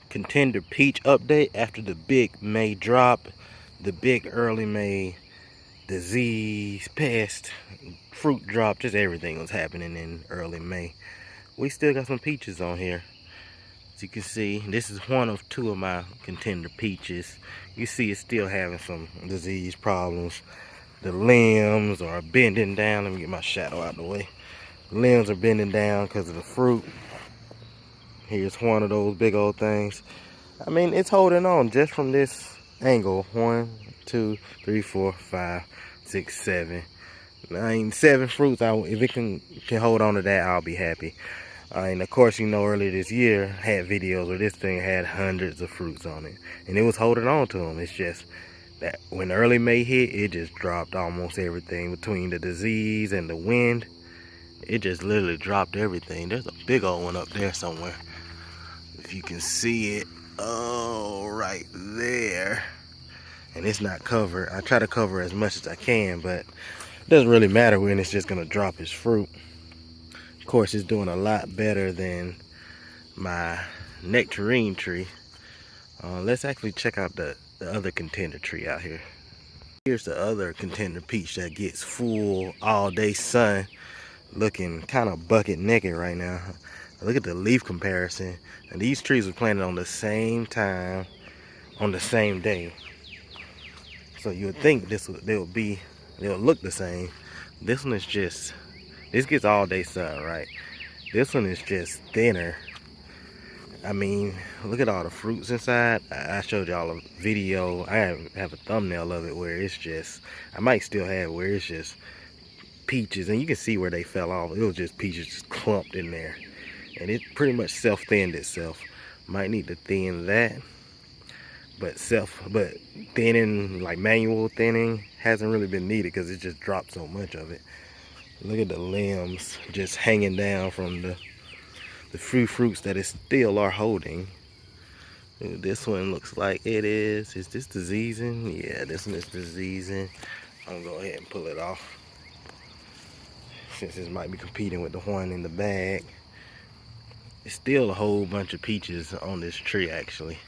Contender peach update after the big May drop, the big early May disease, pest, fruit drop, just everything was happening in early May. We still got some peaches on here. As you can see, this is one of two of my Contender peaches. You see it's still having some disease problems. The limbs are bending down. Let me get my shadow out of the way. The limbs are bending down because of the fruit. Here's one of those big old things. I mean, it's holding on just from this angle. 1, 2, 3, 4, 5, 6, 7. 7 fruits. If it can hold on to that, I'll be happy. And of course, you know, earlier this year, I had videos where this thing had hundreds of fruits on it. And it was holding on to them. It's just that when early May hit, it just dropped almost everything. Between the disease and the wind, it just literally dropped everything. There's a big old one up there somewhere. If you can see it, oh, right there. And it's not covered. I try to cover as much as I can, but it doesn't really matter when it's just gonna drop its fruit. Of course, it's doing a lot better than my nectarine tree. Let's actually check out the other Contender tree out here. Here's the other Contender peach that gets full all day sun, looking kind of bucket naked right now. Look at the leaf comparison. And these trees were planted on the same time, on the same day. So you would think they'll look the same. This one is just, this gets all day sun, right? This one is just thinner. I mean, look at all the fruits inside. I showed y'all a video. I have a thumbnail of it where it's just, I might still have it where it's just peaches, and you can see where they fell off. It was just peaches just clumped in there. And it pretty much self-thinned itself. Might need to thin that. But thinning, like manual thinning, hasn't really been needed because it just dropped so much of it. Look at the limbs just hanging down from the few fruits that it still are holding. This one looks like it is. Is this diseasing? Yeah, this one is diseasing. I'm gonna go ahead and pull it off, since this might be competing with the one in the bag. It's still a whole bunch of peaches on this tree, actually.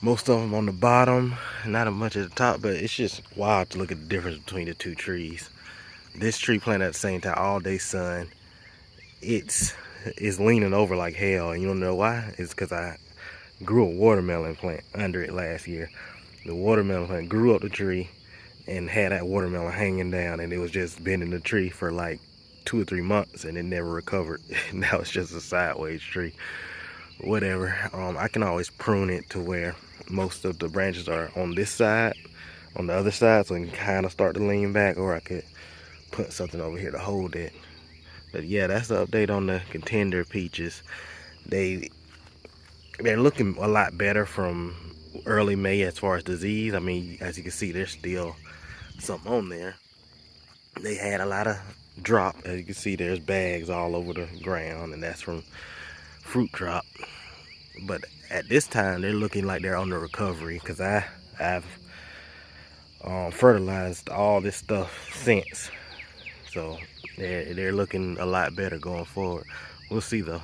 Most of them on the bottom, not as much at the top, but it's just wild to look at the difference between the two trees. This tree planted at the same time, all day sun. It's leaning over like hell, and you don't know why? It's because I grew a watermelon plant under it last year. The watermelon plant grew up the tree and had that watermelon hanging down, and it was just bending the tree for like 2 or 3 months, and it never recovered. Now it's just a sideways tree. Whatever. I can always prune it to where most of the branches are on this side, on the other side, so it can kind of start to lean back, or I could put something over here to hold it. But yeah, that's the update on the Contender peaches. They're looking a lot better from early May as far as disease. I mean, as you can see, there's still some on there. They had a lot of drop. As you can see, there's bags all over the ground, and that's from fruit drop. But at this time, they're looking like they're on the recovery, because I've fertilized all this stuff since. So they're looking a lot better going forward. We'll see though.